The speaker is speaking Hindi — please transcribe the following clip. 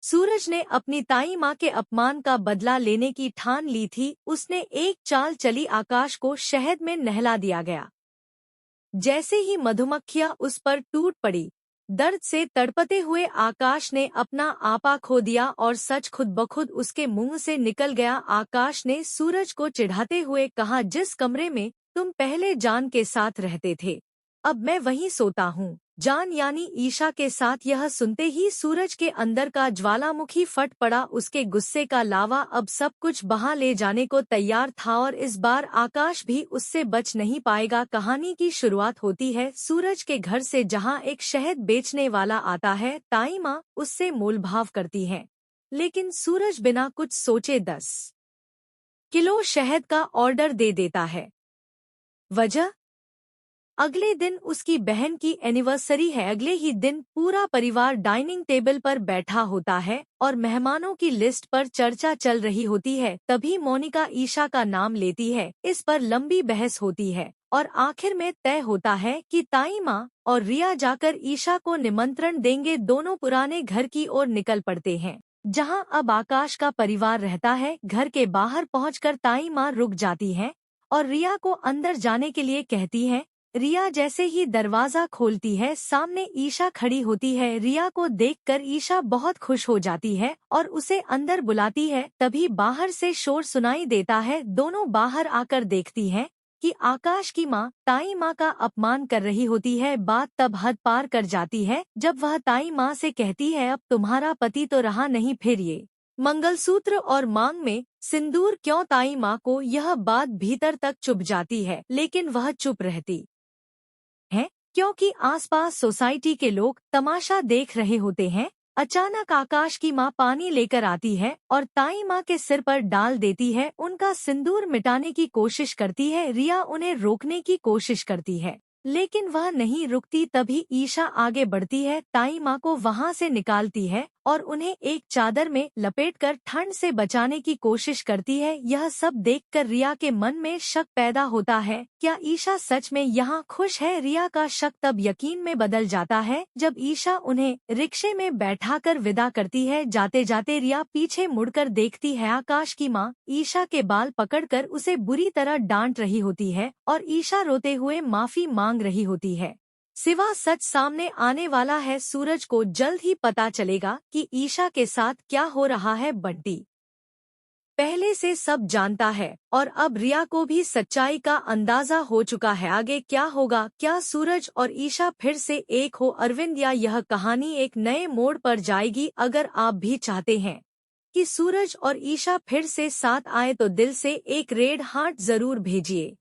सूरज ने अपनी ताई माँ के अपमान का बदला लेने की ठान ली थी। उसने एक चाल चली, आकाश को शहद में नहला दिया गया। जैसे ही मधुमक्खियां उस पर टूट पड़ी, दर्द से तड़पते हुए आकाश ने अपना आपा खो दिया और सच खुद ब खुद उसके मुंह से निकल गया। आकाश ने सूरज को चिढ़ाते हुए कहा, जिस कमरे में तुम पहले जान के साथ रहते थे, अब मैं वहीं सोता हूँ। जान यानी ईशा के साथ। यह सुनते ही सूरज के अंदर का ज्वालामुखी फट पड़ा। उसके गुस्से का लावा अब सब कुछ बहा ले जाने को तैयार था और इस बार आकाश भी उससे बच नहीं पाएगा। कहानी की शुरुआत होती है सूरज के घर से, जहां एक शहद बेचने वाला आता है। ताई माँ उससे मोलभाव करती है, लेकिन सूरज बिना कुछ सोचे 10 किलो शहद का ऑर्डर दे देता है। वजह, अगले दिन उसकी बहन की एनिवर्सरी है। अगले ही दिन पूरा परिवार डाइनिंग टेबल पर बैठा होता है और मेहमानों की लिस्ट पर चर्चा चल रही होती है। तभी मोनिका ईशा का नाम लेती है। इस पर लंबी बहस होती है और आखिर में तय होता है कि ताई माँ और रिया जाकर ईशा को निमंत्रण देंगे। दोनों पुराने घर की ओर निकल पड़ते हैं, जहाँ अब आकाश का परिवार रहता है। घर के बाहर पहुँचकर ताई माँ रुक जाती है और रिया को अंदर जाने के लिए कहती है। रिया जैसे ही दरवाजा खोलती है, सामने ईशा खड़ी होती है। रिया को देखकर ईशा बहुत खुश हो जाती है और उसे अंदर बुलाती है। तभी बाहर से शोर सुनाई देता है। दोनों बाहर आकर देखती हैं कि आकाश की माँ ताई माँ का अपमान कर रही होती है। बात तब हद पार कर जाती है जब वह ताई माँ से कहती है, अब तुम्हारा पति तो रहा नहीं, फिर ये मंगलसूत्र और मांग में सिंदूर क्यों? ताई माँ को यह बात भीतर तक चुभ जाती है, लेकिन वह चुप रहती है क्योंकि आसपास सोसाइटी के लोग तमाशा देख रहे होते हैं। अचानक आकाश की माँ पानी लेकर आती है और ताई माँ के सिर पर डाल देती है। उनका सिंदूर मिटाने की कोशिश करती है। रिया उन्हें रोकने की कोशिश करती है, लेकिन वह नहीं रुकती। तभी ईशा आगे बढ़ती है, ताई माँ को वहाँ से निकालती है और उन्हें एक चादर में लपेटकर ठंड से बचाने की कोशिश करती है। यह सब देखकर रिया के मन में शक पैदा होता है, क्या ईशा सच में यहाँ खुश है? रिया का शक तब यकीन में बदल जाता है जब ईशा उन्हें रिक्शे में बैठाकर विदा करती है। जाते जाते रिया पीछे मुड़कर देखती है, आकाश की माँ ईशा के बाल पकड़कर उसे बुरी तरह डांट रही होती है और ईशा रोते हुए माफी मांग रही होती है। सिवा सच सामने आने वाला है। सूरज को जल्द ही पता चलेगा कि ईशा के साथ क्या हो रहा है। बंटी पहले से सब जानता है और अब रिया को भी सच्चाई का अंदाजा हो चुका है। आगे क्या होगा? क्या सूरज और ईशा फिर से एक हो अरविंद, या यह कहानी एक नए मोड़ पर जाएगी? अगर आप भी चाहते हैं कि सूरज और ईशा फिर से साथ आए तो दिल से एक रेड हार्ट जरूर भेजिए।